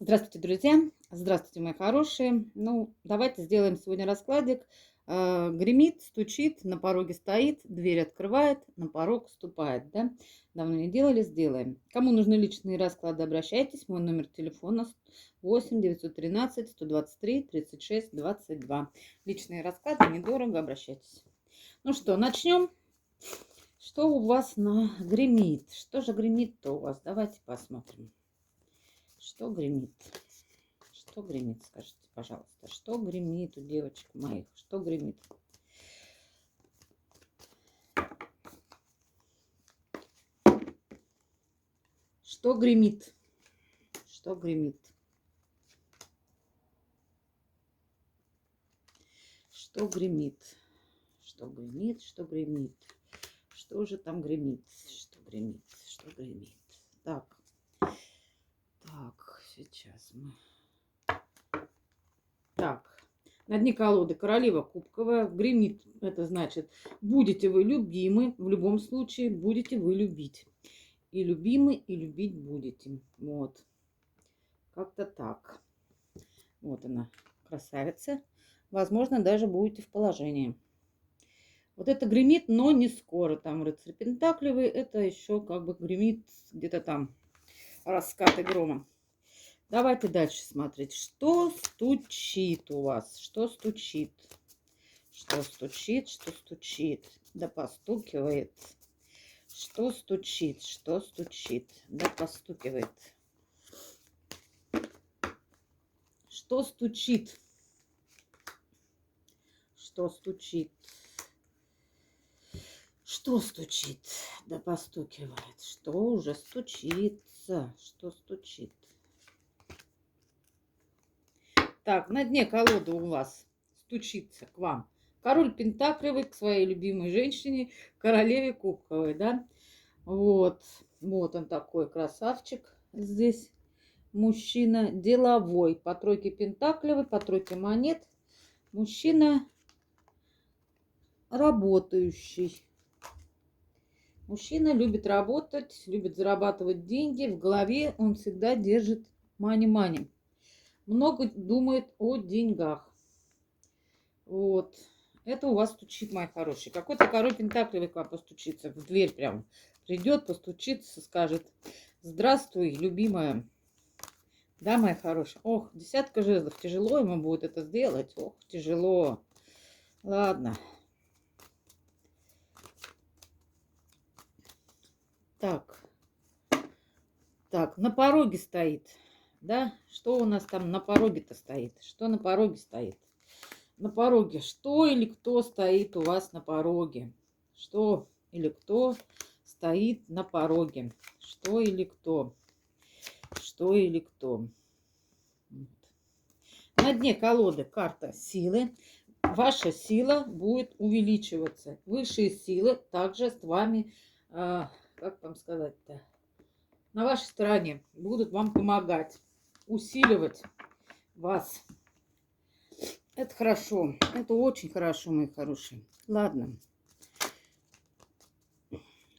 Здравствуйте, друзья! Здравствуйте, мои хорошие! Ну, давайте сделаем сегодня раскладик. Гремит, стучит, на пороге стоит, дверь открывает, на порог ступает, да? Давно не делали, сделаем. Кому нужны личные расклады, обращайтесь. Мой номер телефона 8 913 123 36 22. Личные расклады, недорого, обращайтесь. Ну что, начнем. Что у вас гремит? Что же гремит-то у вас? Давайте посмотрим. Что гремит? Что гремит, скажите, пожалуйста. Что гремит у девочек моих? Что гремит? Что гремит? Что гремит? Что гремит? Что гремит? Что гремит? Что же там гремит? Что гремит? Что гремит? Так, сейчас мы... Так, на дне колоды королева кубковая. Гремит, это значит, будете вы любимы, в любом случае будете вы любить. И любимы, и любить будете. Вот. Как-то так. Вот она, красавица. Возможно, даже будете в положении. Вот это гремит, но не скоро. Там рыцарь пентаклевый, это еще как бы гремит где-то там раскаты грома. Давайте дальше смотреть. Что стучит у вас? Что стучит? Что стучит? Что стучит? Да постукивает. Что стучит? Что стучит? Да постукивает. Что стучит? Что стучит? Что стучит? Да постукивает. Что уже стучится? Что стучит? Так, на дне колоды у вас стучится к вам король пентаклевый, к своей любимой женщине, королеве кубковой, да? Вот. Вот он такой красавчик здесь. Мужчина деловой. По тройке пентаклевый, по тройке монет. Мужчина работающий. Мужчина любит работать, любит зарабатывать деньги. В голове он всегда держит мани-мани. Много думает о деньгах. Вот. Это у вас стучит, мои хорошие. Какой-то король пентаклевый к вам постучится. В дверь прям придет, постучится, скажет: здравствуй, любимая. Да, моя хорошая. Ох, десятка жезлов. Тяжело ему будет это сделать. Ох, тяжело. Ладно. Так. Так, на пороге стоит. Да? Что у нас там на пороге-то стоит? Что на пороге стоит? На пороге. Что или кто стоит у вас на пороге? Что или кто стоит на пороге? Что или кто? Что или кто? На дне колоды карта силы. Ваша сила будет увеличиваться. Высшие силы также с вами, как вам сказать-то, на вашей стороне будут вам помогать, усиливать вас. Это хорошо. Это очень хорошо, мои хорошие. Ладно.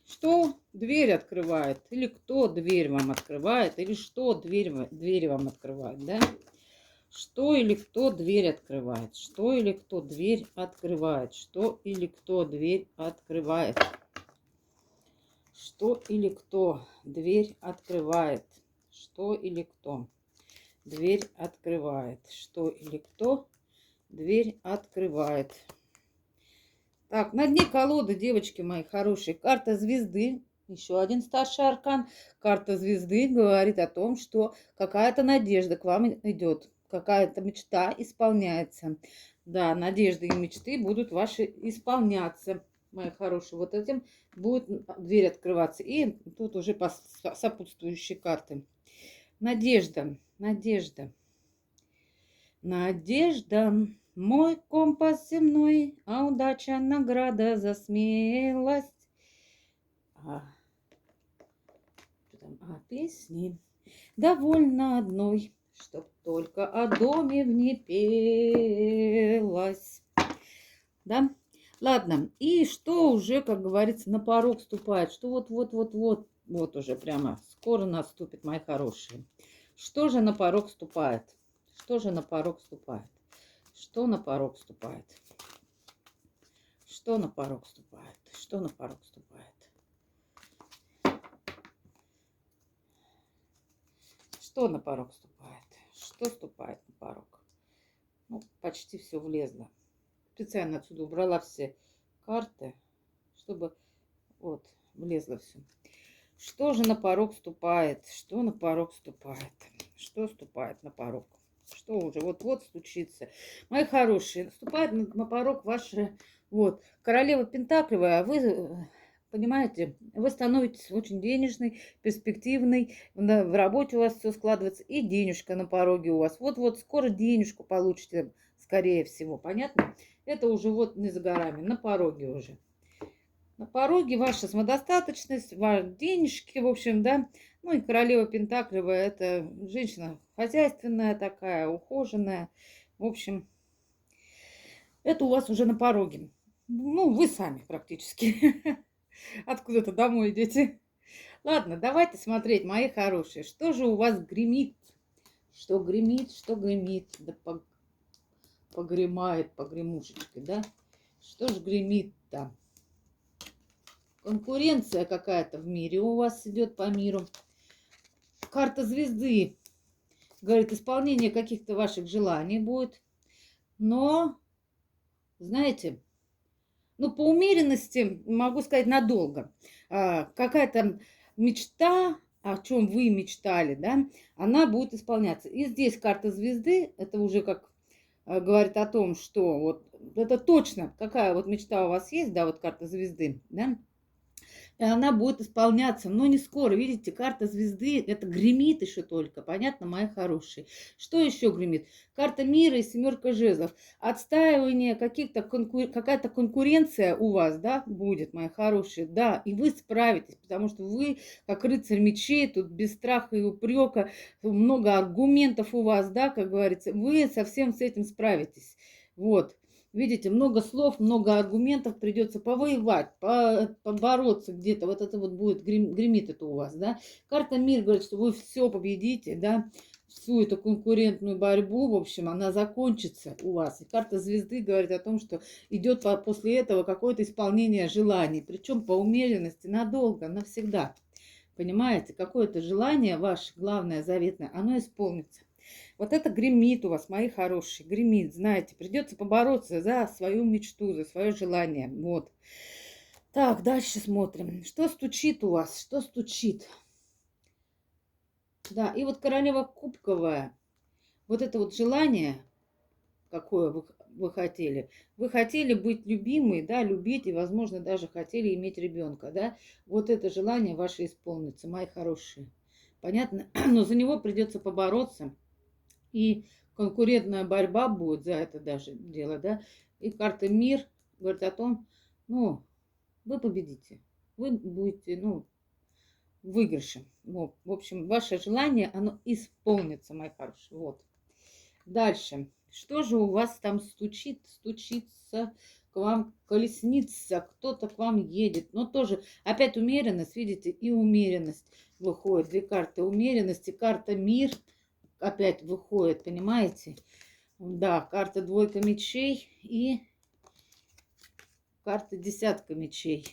Что дверь открывает? Или кто дверь вам открывает? Или что дверь вам открывает, да? Что или кто дверь открывает? Что или кто дверь открывает? Что или кто дверь открывает? Что или кто дверь открывает? Что или кто дверь открывает? Что или кто дверь открывает? Так, на дне колоды, девочки мои хорошие, карта звезды. Еще один старший аркан. Карта звезды говорит о том, что какая-то надежда к вам идет. Какая-то мечта исполняется. Да, надежды и мечты будут ваши исполняться, мои хорошие. Вот этим будет дверь открываться. И тут уже сопутствующие карты. Надежда, надежда, надежда. Мой компас земной, а удача награда за смелость. Песни довольно одной, чтоб только о доме в ней пелось. Да? Ладно. И что уже, как говорится, на порог ступает? Что вот уже прямо скоро наступит, мои хорошие. Что же на порог ступает? Что же на порог ступает? Что на порог ступает? Что на порог ступает? Что на порог ступает? Что на порог ступает? Что ступает на порог? Ну, почти все влезло. Специально отсюда убрала все карты, чтобы вот влезло все. Что же на порог ступает? Что на порог ступает? Что ступает на порог? Что уже вот-вот случится? Мои хорошие, наступает на порог ваша вот королева Пентаклевая, а вы понимаете, вы становитесь очень денежной, перспективной, в работе у вас все складывается, и денежка на пороге у вас. Вот-вот скоро денежку получите, скорее всего, понятно? Это уже вот не за горами, на пороге уже. На пороге ваша самодостаточность, ваши денежки, в общем, да. Ну и королева Пентаклевая, это женщина хозяйственная такая, ухоженная. В общем, это у вас уже на пороге. Ну, вы сами практически. Откуда-то домой идете. Ладно, давайте смотреть, мои хорошие. Что же у вас гремит? Что гремит, что гремит? Да погремает погремушечкой, да? Что ж гремит-то? Конкуренция какая-то в мире у вас идет по миру. Карта звезды говорит, исполнение каких-то ваших желаний будет. Но, знаете, ну, по умеренности, могу сказать, надолго. Какая-то мечта, о чем вы мечтали, да, она будет исполняться. И здесь карта звезды, это уже как говорит о том, что вот это точно, какая вот мечта у вас есть, да, вот карта звезды, да, и она будет исполняться, но не скоро. Видите, карта звезды, это гремит еще только, понятно, мои хорошие. Что еще гремит? Карта мира и семерка жезлов. Отстаивание каких-то, какая-то конкуренция у вас, да, будет, мои хорошие, да, и вы справитесь, потому что вы, как рыцарь мечей, тут без страха и упрека, много аргументов у вас, да, как говорится, вы совсем с этим справитесь. Вот. Видите, много слов, много аргументов, придется повоевать, побороться где-то. Вот это вот будет, гремит это у вас, да. Карта мир говорит, что вы все победите, да, всю эту конкурентную борьбу, в общем, она закончится у вас. И карта звезды говорит о том, что идет после этого какое-то исполнение желаний, причем по умеренности, надолго, навсегда. Понимаете, какое-то желание ваше, главное, заветное, оно исполнится. Вот это гремит у вас, мои хорошие, гремит, знаете, придется побороться за свою мечту, за свое желание. Вот. Так, дальше смотрим. Что стучит у вас? Что стучит? Да, и вот королева кубковая. Вот это вот желание, какое вы хотели. Вы хотели быть любимой, да, любить, и, возможно, даже хотели иметь ребенка, да. Вот это желание ваше исполнится, мои хорошие. Понятно? Но за него придется побороться. И конкурентная борьба будет за это даже дело, да. И карта мир говорит о том, ну, вы победите. Вы будете, ну, в выигрыше. Вот. В общем, ваше желание, оно исполнится, мои хорошие. Вот. Дальше. Что же у вас там стучит? Стучится к вам колесница, кто-то к вам едет. Но тоже опять умеренность, видите, и умеренность выходит. Две карты умеренности, карта мир опять выходит, понимаете? Да, карта двойка мечей и карта десятка мечей.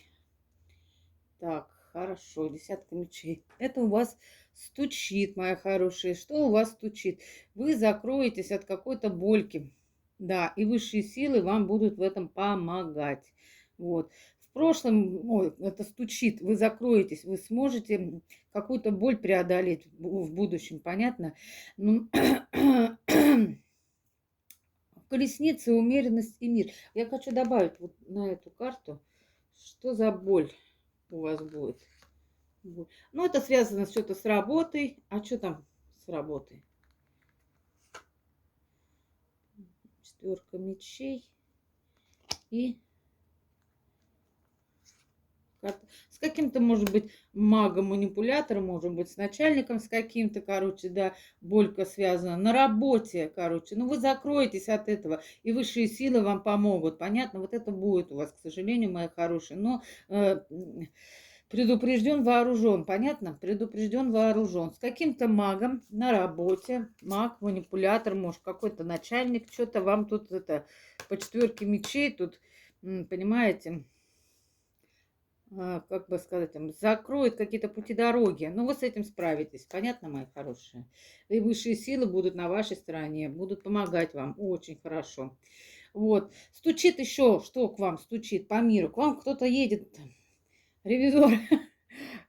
Так, хорошо, десятка мечей. Это у вас стучит, моя хорошая. Что у вас стучит? Вы закроетесь от какой-то больки. Да, и высшие силы вам будут в этом помогать. Вот. В прошлом, ой, это стучит, вы закроетесь, вы сможете какую-то боль преодолеть в будущем, понятно? Ну, колесница, умеренность и мир. Я хочу добавить вот на эту карту, что за боль у вас будет. Ну, это связано что-то с работой. А что там с работой? Четверка мечей и с каким-то, может быть, магом-манипулятором, может быть, с начальником с каким-то, короче, да, болька связана. На работе, короче. Ну, вы закроетесь от этого, и высшие силы вам помогут. Понятно? Вот это будет у вас, к сожалению, мои хорошие. Но Предупрежден, вооружен. Понятно? Предупрежден, вооружен. С каким-то магом на работе. Маг, манипулятор, может, какой-то начальник. Что-то вам тут это по четверке мечей тут, понимаете, как бы сказать, закроет какие-то пути дороги. Но вы с этим справитесь. Понятно, мои хорошие? И высшие силы будут на вашей стороне, будут помогать вам. Очень хорошо. Вот. Стучит еще, что к вам стучит по миру? К вам кто-то едет. Ревизор.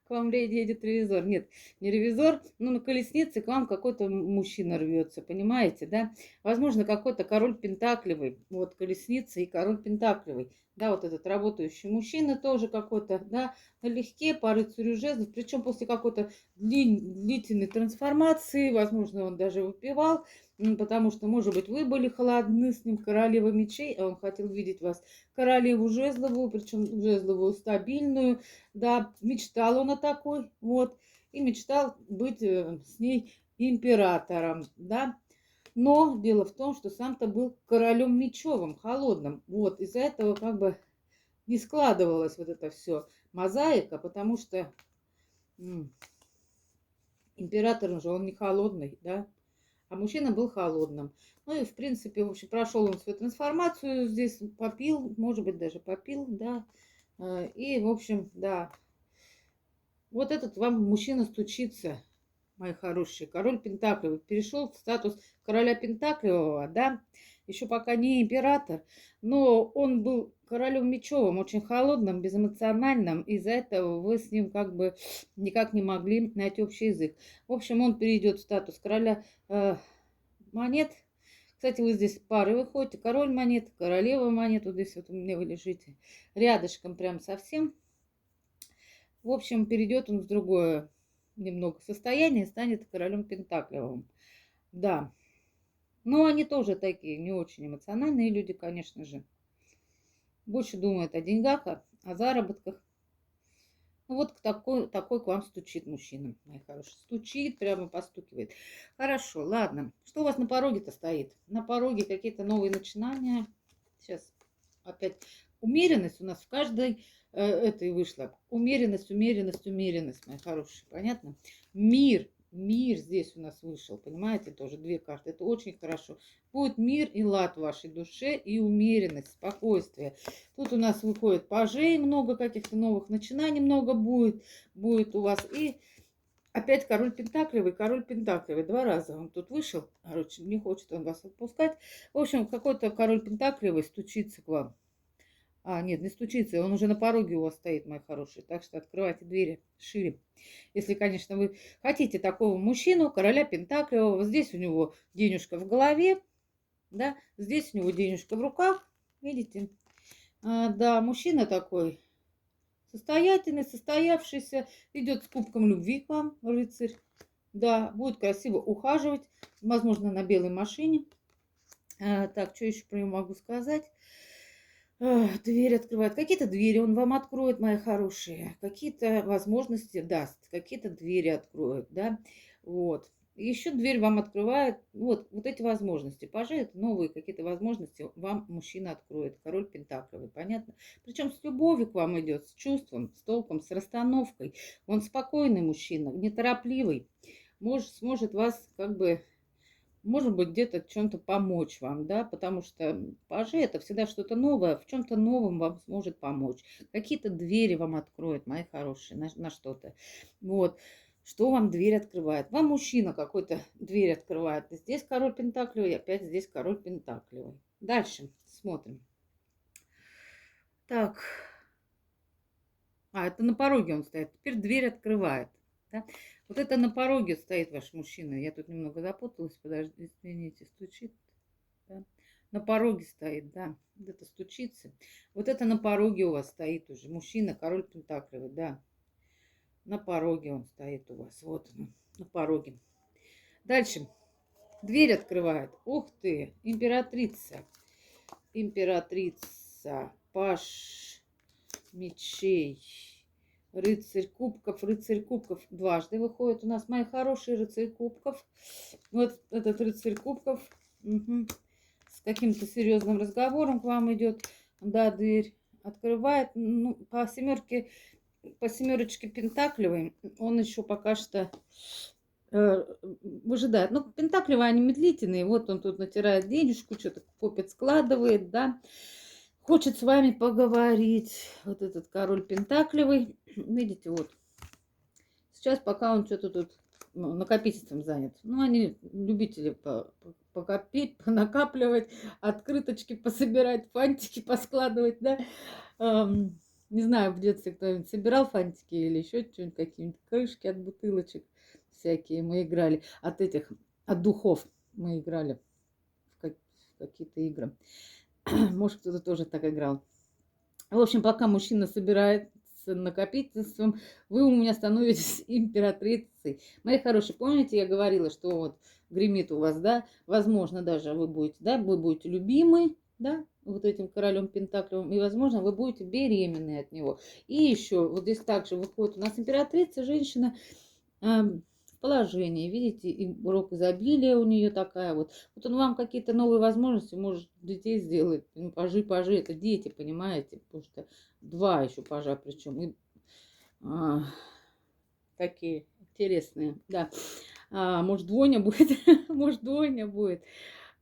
К вам едет ревизор. Нет, не ревизор, но на колеснице к вам какой-то мужчина рвется, понимаете, да? Возможно, какой-то король пентаклевый. Вот колесница и король пентаклевый. Да, вот этот работающий мужчина тоже какой-то, да, налегке по рыцарю жезлов, причем после какой-то длительной трансформации, возможно, он даже выпивал, потому что, может быть, вы были холодны с ним, королева мечей, а он хотел видеть вас королеву жезловую, причем жезловую стабильную, да, мечтал он о такой, вот, и мечтал быть с ней императором, да. Но дело в том, что сам-то был королем мечевым, холодным, вот, из-за этого как бы не складывалось вот это все мозаика, потому что император же, он не холодный, да, а мужчина был холодным. Ну и, в принципе, в общем, прошел он свою трансформацию, здесь попил, может быть, даже попил, да, и, в общем, да, вот этот вам мужчина стучится, мои хорошие. Король Пентаклевый перешел в статус короля Пентаклевого, да, еще пока не император, но он был королем мечевым, очень холодным, безэмоциональным, из-за этого вы с ним как бы никак не могли найти общий язык. В общем, он перейдет в статус короля монет. Кстати, вы здесь пары выходите, король монет, королева монет, вот здесь вот у меня вы лежите, рядышком прям совсем. В общем, перейдет он в другое немного состояние, станет королем Пентаклевым. Да. Но они тоже такие не очень эмоциональные люди, конечно же. Больше думают о деньгах, о заработках. Ну вот такой к вам стучит мужчина, мои хорошие. Стучит, прямо постукивает. Хорошо, ладно. Что у вас на пороге-то стоит? На пороге какие-то новые начинания. Сейчас опять умеренность у нас в каждой этой вышла. Умеренность, умеренность, умеренность, мои хорошие. Понятно? Мир. Мир здесь у нас вышел, понимаете, тоже две карты. Это очень хорошо. Будет мир и лад в вашей душе и умеренность, спокойствие. Тут у нас выходит пажей много, каких-то новых начинаний много будет у вас. И опять король Пентаклевый. Два раза он тут вышел. Короче, не хочет он вас отпускать. В общем, какой-то король Пентаклевый стучится к вам. Нет, не стучится, он уже на пороге у вас стоит, мои хорошие. Так что открывайте двери шире. Если, конечно, вы хотите такого мужчину, короля Пентаклевого. Здесь у него денежка в голове, да, здесь у него денежка в руках. Видите? Да, мужчина такой состоятельный, состоявшийся, идет с кубком любви к вам, рыцарь. Да, будет красиво ухаживать, возможно, на белой машине. Так, что еще про него могу сказать? Дверь открывает. Какие-то двери он вам откроет, мои хорошие. Какие-то возможности даст. Какие-то двери откроет, да. Вот. Еще дверь вам открывает. Вот эти возможности. Пожалуйста, новые какие-то возможности вам мужчина откроет. Король Пентаклевый. Понятно? Причем с любовью к вам идет, с чувством, с толком, с расстановкой. Он спокойный мужчина, неторопливый. Сможет вас как бы... Может быть, где-то в чем-то помочь вам, да, потому что пажи это всегда что-то новое, в чем-то новом вам сможет помочь. Какие-то двери вам откроет, мои хорошие, на что-то. Вот. Что вам дверь открывает? Вам мужчина какой-то дверь открывает. Здесь король Пентаклевый, опять здесь король Пентаклевый. Дальше смотрим. Так. Это на пороге он стоит. Теперь дверь открывает. Да? Вот это на пороге стоит ваш мужчина. Я тут немного запуталась. Подожди, извините, стучит. Да? На пороге стоит, да. Вот это стучится. Вот это на пороге у вас стоит уже. Мужчина, король Пентаклевый, да. На пороге он стоит у вас. Вот он, на пороге. Дальше. Дверь открывает. Ух ты, императрица. Императрица. Паж мечей. Рыцарь кубков дважды выходит у нас, мои хорошие, рыцарь кубков. Вот этот рыцарь кубков с каким-то серьезным разговором к вам идет. Да, дверь открывает. Ну, по семерке по семерочке пентаклевой, он еще пока что выжидает. Ну, пентаклевые, они медлительные. Вот он тут натирает денежку, что-то копит, складывает, да. Хочет с вами поговорить. Вот этот король пентаклевый. Видите, вот. Сейчас пока он что-то тут накопительством занят. Ну, они любители покопить, понакапливать, открыточки пособирать, фантики поскладывать, да. Не знаю, в детстве кто-нибудь собирал фантики или еще что-нибудь, какие-нибудь крышки от бутылочек всякие мы играли. От духов мы играли в какие-то игры. Может, кто-то тоже так играл. В общем, пока мужчина собирает с накопительством, вы у меня становитесь императрицей. Мои хорошие, помните, я говорила, что вот гремит у вас, да, возможно, даже вы будете любимы, да, вот этим королем пентаклевым, и, возможно, вы будете беременны от него. И еще, вот здесь также выходит у нас императрица, женщина, в положении, видите, и урок изобилия у нее такая вот. Вот он вам какие-то новые возможности может детей сделать. Ну, пажи, это дети, понимаете, потому что два еще пажа причем. И, такие интересные, да. Может, двойня будет, может, двойня будет.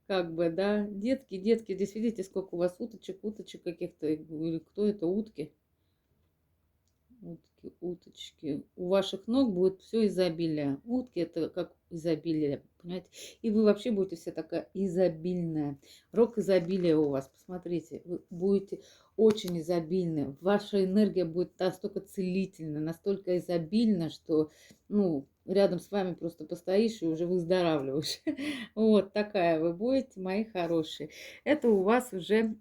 Как бы, да, детки, здесь видите, сколько у вас уточек каких-то, или кто это, утки, уточки. У ваших ног будет все изобилие. Утки это как изобилие, понимаете? И вы вообще будете вся такая изобильная. Рок изобилия у вас, посмотрите, вы будете очень изобильны. Ваша энергия будет настолько целительна, настолько изобильна, что, ну, рядом с вами просто постоишь и уже выздоравливаешь. Вот такая вы будете, мои хорошие. Это у вас уже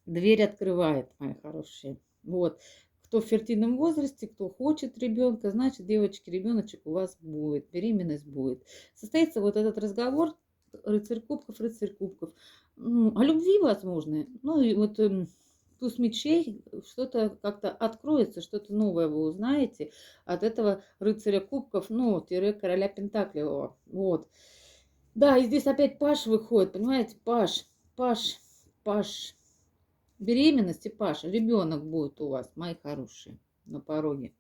дверь открывает, мои хорошие. Вот. Кто в фертильном возрасте, кто хочет ребенка, значит, девочки, ребеночек у вас будет, беременность будет. Состоится вот этот разговор, рыцарь кубков, о любви, возможно. Ну и вот туз мечей, что-то как-то откроется, что-то новое вы узнаете от этого рыцаря кубков, ну, тире короля пентаклевого. Вот. Да, и здесь опять паш выходит, понимаете, паш. Беременности, Паша, ребенок будет у вас, мои хорошие, на пороге.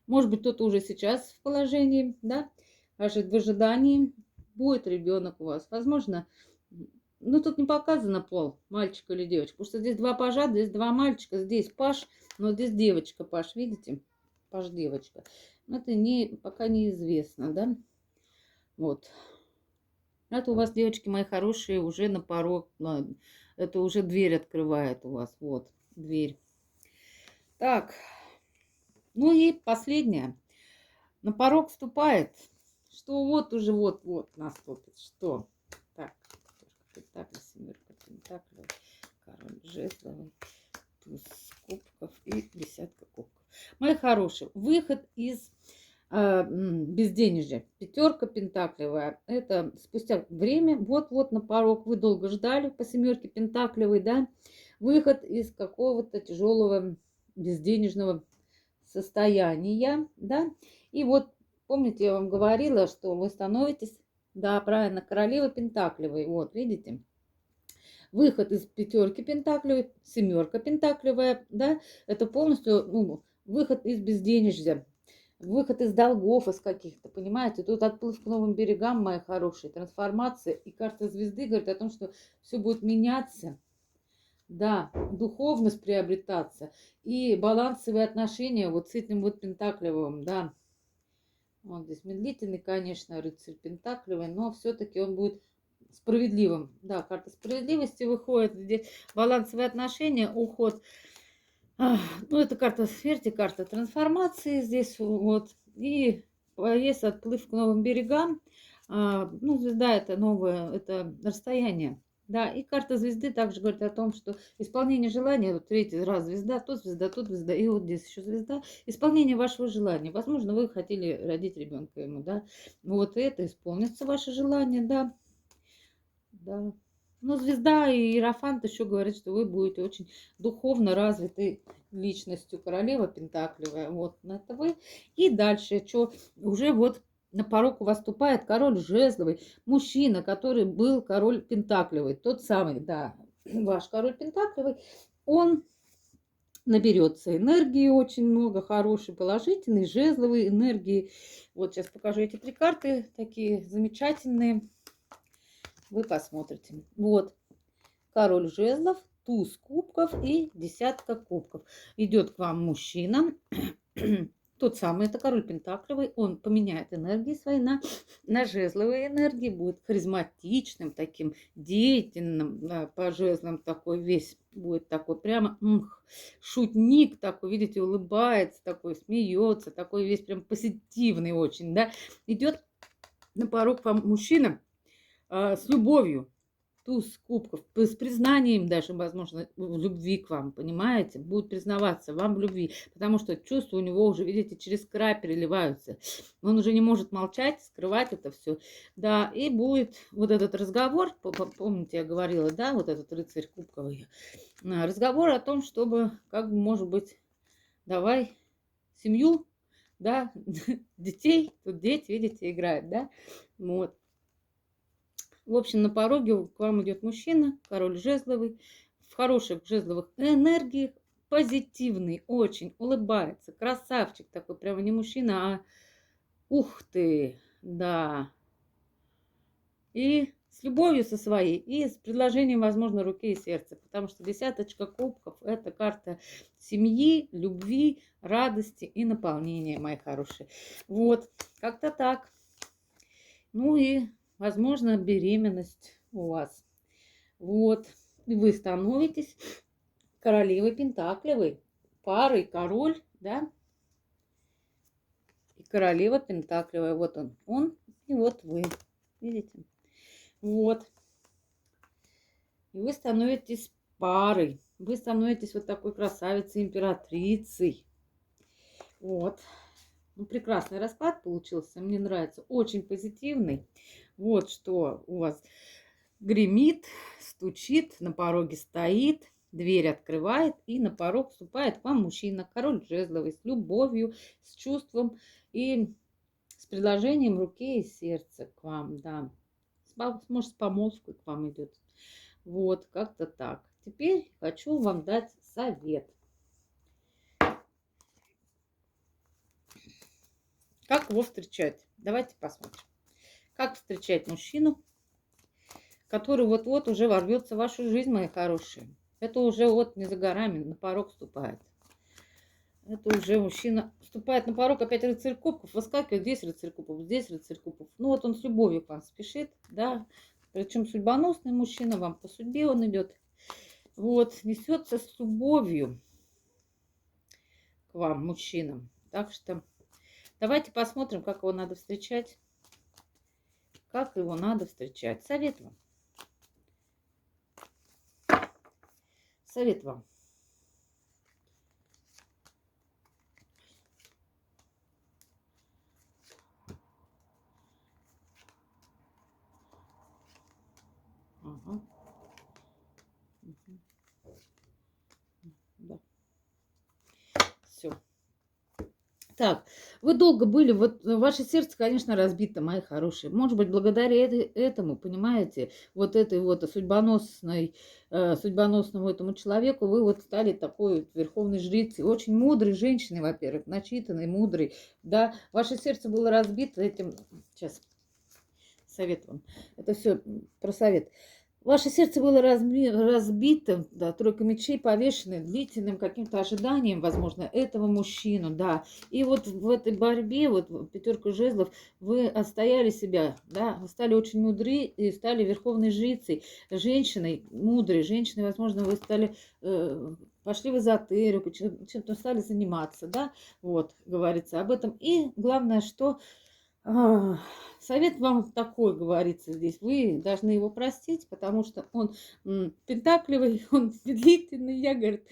Может быть, кто-то уже сейчас в положении, да, аж в ожидании будет ребенок у вас. Возможно, ну тут не показано пол, мальчик или девочка, потому что здесь два пажа, здесь два мальчика, здесь Паш, но здесь девочка, Паш, видите? Паш, девочка. Это пока неизвестно, да? Вот. Это у вас, девочки мои хорошие, уже на порог, это уже дверь открывает у вас. Вот, дверь. Так, ну и последнее. На порог вступает, что вот уже вот наступит. Что? Так, пентакль, семерка пентаклей, король жезловый, туз кубков и десятка кубков. Мои хорошие, выход из безденежья. Пятерка пентаклевая. Это спустя время, вот на порог, вы долго ждали по семерке пентаклевой, да, выход из какого-то тяжелого безденежного состояния, да, и вот помните, я вам говорила, что вы становитесь, да, правильно, королевой пентаклевой, вот, видите, выход из пятерки пентаклевой, семерка пентаклевая, да, это полностью, ну, выход из безденежья. Выход из долгов, из каких-то, понимаете? Тут отплыв к новым берегам, мои хорошие, трансформация. И карта звезды говорит о том, что все будет меняться. Да, духовность приобретаться. И балансовые отношения вот с этим вот пентаклевым, да. Он здесь медлительный, конечно, рыцарь пентаклевый, но все-таки он будет справедливым. Да, карта справедливости выходит. Здесь балансовые отношения, уход. Ну, это карта смерти, карта трансформации здесь вот. И есть отплыв к новым берегам. Ну, звезда это новое, это расстояние. Да, и карта звезды также говорит о том, что исполнение желания, вот третий раз звезда, тут звезда, и вот здесь еще звезда, исполнение вашего желания. Возможно, вы хотели родить ребенка ему, да. Вот это исполнится ваше желание, да. Да. Но звезда и иерофант еще говорят, что вы будете очень духовно развитой личностью, королева пентаклевая. Вот это вы. И дальше, что уже вот на порог у вас вступает король жезловый, мужчина, который был король пентаклевый, тот самый, да, ваш король пентаклевый, он наберется энергии очень много, хорошей, положительной, жезловой энергии. Вот сейчас покажу эти 3 карты, такие замечательные. Вы посмотрите. Вот, король жезлов, туз кубков и 10 кубков. Идет к вам мужчина. Тот самый, это король пентаклевый, он поменяет энергии свои на жезловые энергии, будет харизматичным, таким деятельным, да, по жезлам такой весь будет такой прямо шутник такой, видите, улыбается такой, смеется, такой весь прям позитивный очень, да. Идет на порог вам мужчина с любовью. Туз кубков, с признанием даже, возможно, в любви к вам, понимаете? Будет признаваться вам в любви, потому что чувства у него уже, видите, через край переливаются. Он уже не может молчать, скрывать это все. Да, и будет вот этот разговор, помните, я говорила, да, вот этот рыцарь кубковый, разговор о том, чтобы, как бы, может быть, давай семью, да, детей, тут дети, видите, играют, да, вот. В общем, на пороге к вам идет мужчина, король жезловый, в хороших жезловых энергиях, позитивный, очень, улыбается, красавчик такой, прямо не мужчина, а ух ты, да. И с любовью со своей, и с предложением, возможно, руки и сердца, потому что 10 кубков – это карта семьи, любви, радости и наполнения, мои хорошие. Вот, как-то так. Ну и возможно, беременность у вас. Вот. И вы становитесь королевой пентаклевой. Парой король, да? И королева пентаклевая. Вот он и вот вы. Видите? Вот. И вы становитесь парой. Вы становитесь вот такой красавицей, императрицей. Вот. Ну, прекрасный расклад получился, мне нравится, очень позитивный. Вот что у вас гремит, стучит, на пороге стоит, дверь открывает, и на порог вступает к вам мужчина, король жезловый, с любовью, с чувством и с предложением руки и сердца к вам, да. Может, с помолвкой к вам идет. Вот, как-то так. Теперь хочу вам дать совет. Как его встречать? Давайте посмотрим. Как встречать мужчину, который вот-вот уже ворвется в вашу жизнь, мои хорошие. Это уже вот не за горами, на порог вступает. Это уже мужчина вступает на порог, опять рыцарь кубков, выскакивает, здесь рыцарь кубков, здесь рыцарь кубков. Ну вот он с любовью к вам спешит, да. Причем судьбоносный мужчина, вам по судьбе он идет. Вот, несется с любовью к вам, мужчинам. Так что давайте посмотрим, как его надо встречать. Как его надо встречать. Совет вам. Совет вам. Ага. Да. Все. Так, вы долго были, вот ваше сердце, конечно, разбито, мои хорошие. Может быть, благодаря этому, понимаете, вот этой вот судьбоносному этому человеку вы вот стали такой вот верховной жрицей, очень мудрой женщиной, во-первых, начитанной, мудрой, да. Ваше сердце было разбито этим, сейчас, совет вам, это все про совет. Ваше сердце было разбито, да, тройка мечей повешены длительным каким-то ожиданием, возможно, этого мужчину, да. И вот в этой борьбе, вот пятерка жезлов, вы отстояли себя, да, вы стали очень мудры и стали верховной жрицей, женщиной, мудрой женщиной, возможно, вы стали, пошли в эзотерику, чем-то стали заниматься, да, вот, говорится об этом. И главное, что... Совет вам такой, говорится здесь. Вы должны его простить, потому что он пентаклевый, он медлительный. Я, говорит,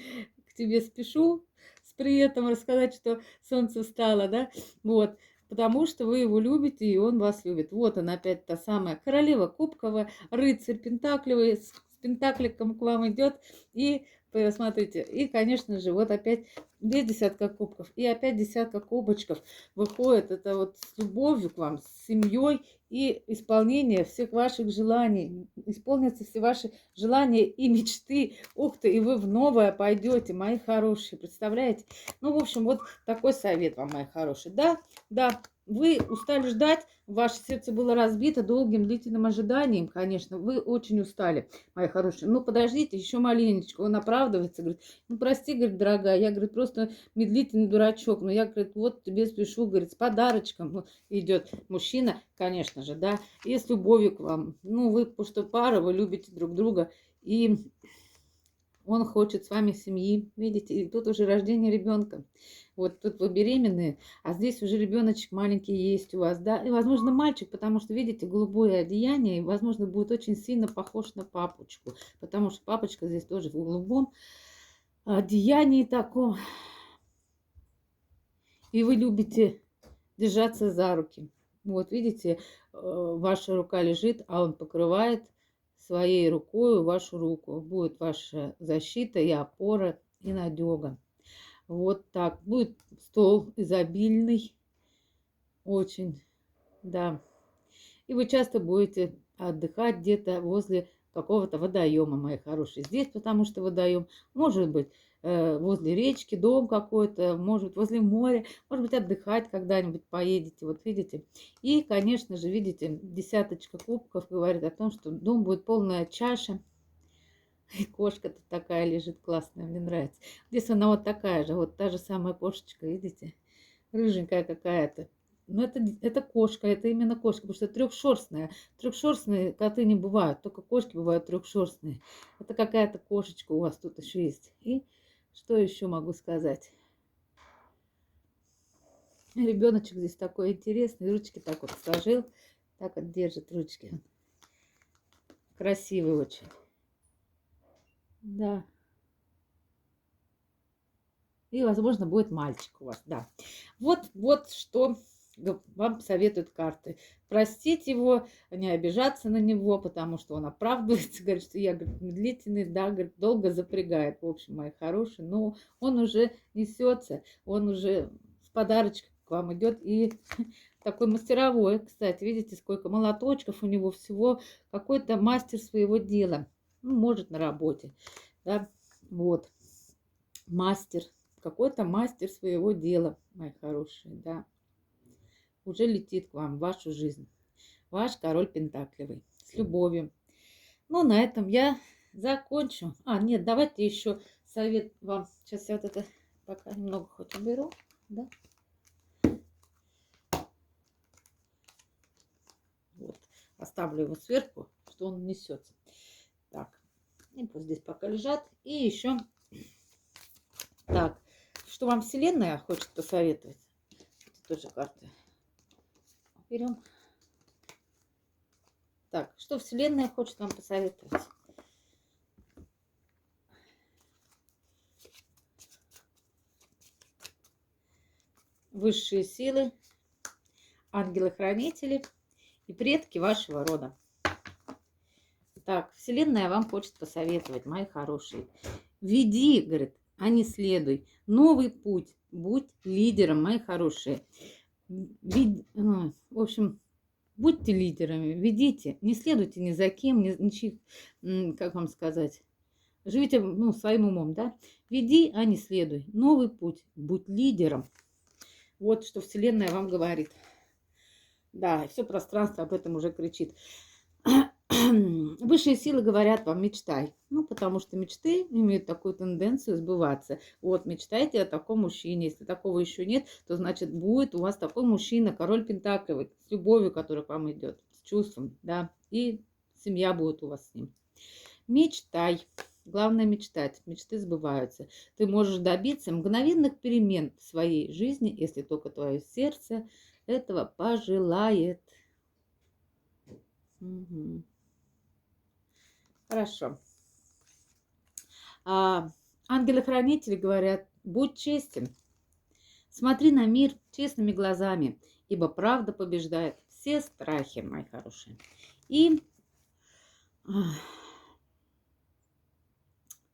к тебе спешу с приветом рассказать, что солнце встало, да? Вот. Потому что вы его любите, и он вас любит. Вот она опять та самая королева кубковая, рыцарь пентаклевый, с пентакликом к вам идет. И смотрите, и, конечно же, вот опять 10 кубков, и опять 10 кубочков выходит. Это вот с любовью к вам, с семьей и исполнение всех ваших желаний. Исполнятся все ваши желания и мечты. Ух ты, и вы в новое пойдете, мои хорошие, представляете? Ну, в общем, вот такой совет вам, мои хорошие. Да, да, вы устали ждать, ваше сердце было разбито долгим длительным ожиданием, конечно. Вы очень устали, мои хорошие. Ну, подождите, еще маленечко. Он оправдывается, говорит, ну, прости, говорит, дорогая, я, говорит, просто медлительный дурачок. Но я, говорит, вот тебе спешу, говорит, с подарочком. Вот идет мужчина, конечно же, да, и с любовью к вам. Ну, вы, потому что пара, вы любите друг друга, и он хочет с вами семьи, видите, и тут уже рождение ребенка. Вот тут вы беременные, а здесь уже ребеночек маленький есть у вас, да, и, возможно, мальчик, потому что, видите, голубое одеяние, и, возможно, будет очень сильно похож на папочку, потому что папочка здесь тоже в голубом одеянии таком, и вы любите держаться за руки. Вот, видите, ваша рука лежит, а он покрывает своей рукой вашу руку. Будет ваша защита и опора, и надега. Вот так. Будет стол изобильный, очень, да. И вы часто будете отдыхать где-то возле какого-то водоема, мои хорошие. Здесь, потому что водоем, может быть, возле речки, дом какой-то, может быть, возле моря, может быть, отдыхать когда-нибудь поедете, вот видите. И, конечно же, видите, десяточка кубков говорит о том, что дом будет полная чаша. И кошка-то такая лежит классная, мне нравится. Здесь она вот такая же, вот та же самая кошечка, видите, рыженькая какая-то. Но это кошка, это именно кошка, потому что трехшерстная. Трехшерстные коты не бывают, только кошки бывают трехшерстные. Это какая-то кошечка у вас тут еще есть. И что еще могу сказать? Ребеночек здесь такой интересный, ручки так вот сложил, так вот держит ручки. Красивый очень. Да. И, возможно, будет мальчик у вас, да. Вот что вам советуют карты. Простить его, не обижаться на него, потому что он оправдывается, говорит, что я, говорит, медлительный, да, говорит, долго запрягает, в общем, мои хорошие, но он уже несется, он уже с подарочком к вам идет, и такой мастеровой, кстати, видите, сколько молоточков у него всего, какой-то мастер своего дела, ну, может, на работе, да, вот, мастер, какой-то мастер своего дела, мои хорошие, да, уже летит к вам в вашу жизнь. Ваш король пентаклевый. С любовью. Ну, на этом я закончу. А, нет, давайте еще совет вам. Сейчас я вот это пока немного хоть уберу. Да? Вот. Оставлю его сверху, что он несется. Так. И пусть здесь пока лежат. И еще. Так. Что вам Вселенная хочет посоветовать? Это тоже карты. Берем. Так, что Вселенная хочет вам посоветовать? Высшие силы, ангелы-хранители и предки вашего рода. Так, Вселенная вам хочет посоветовать, мои хорошие. Веди, говорит, а не следуй. Новый путь. Будь лидером, мои хорошие. В общем, будьте лидерами, ведите, не следуйте ни за кем, ничьих, как вам сказать, живите, ну, своим умом, да. Веди, а не следуй. Новый путь. Будь лидером. Вот что Вселенная вам говорит. Да, все пространство об этом уже кричит. Высшие силы говорят вам, мечтай. Ну, потому что мечты имеют такую тенденцию сбываться. Вот, мечтайте о таком мужчине. Если такого еще нет, то, значит, будет у вас такой мужчина, король пентаклевый, с любовью, которая к вам идет, с чувством, да, и семья будет у вас с ним. Мечтай. Главное мечтать. Мечты сбываются. Ты можешь добиться мгновенных перемен в своей жизни, если только твое сердце этого пожелает. Угу. Хорошо. Ангелы-хранители говорят, будь честен. Смотри на мир честными глазами, ибо правда побеждает все страхи, мои хорошие. И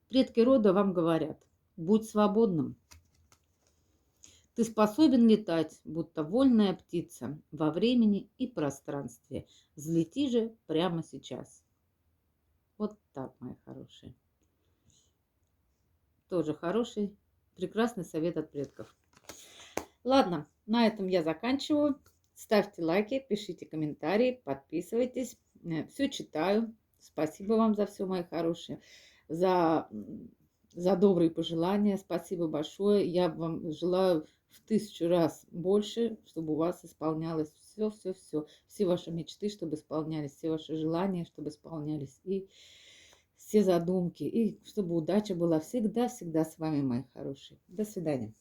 предки рода вам говорят, будь свободным. Ты способен летать, будто вольная птица, во времени и пространстве. Взлети же прямо сейчас. Вот так, мои хорошие. Тоже хороший, прекрасный совет от предков. Ладно, на этом я заканчиваю. Ставьте лайки, пишите комментарии, подписывайтесь. Все читаю. Спасибо вам за все, мои хорошие, за добрые пожелания. Спасибо большое. Я вам желаю в 1000 раз больше, чтобы у вас исполнялось все. Все ваши мечты, чтобы исполнялись, все ваши желания, чтобы исполнялись. И все задумки. И чтобы удача была всегда с вами, мои хорошие. До свидания.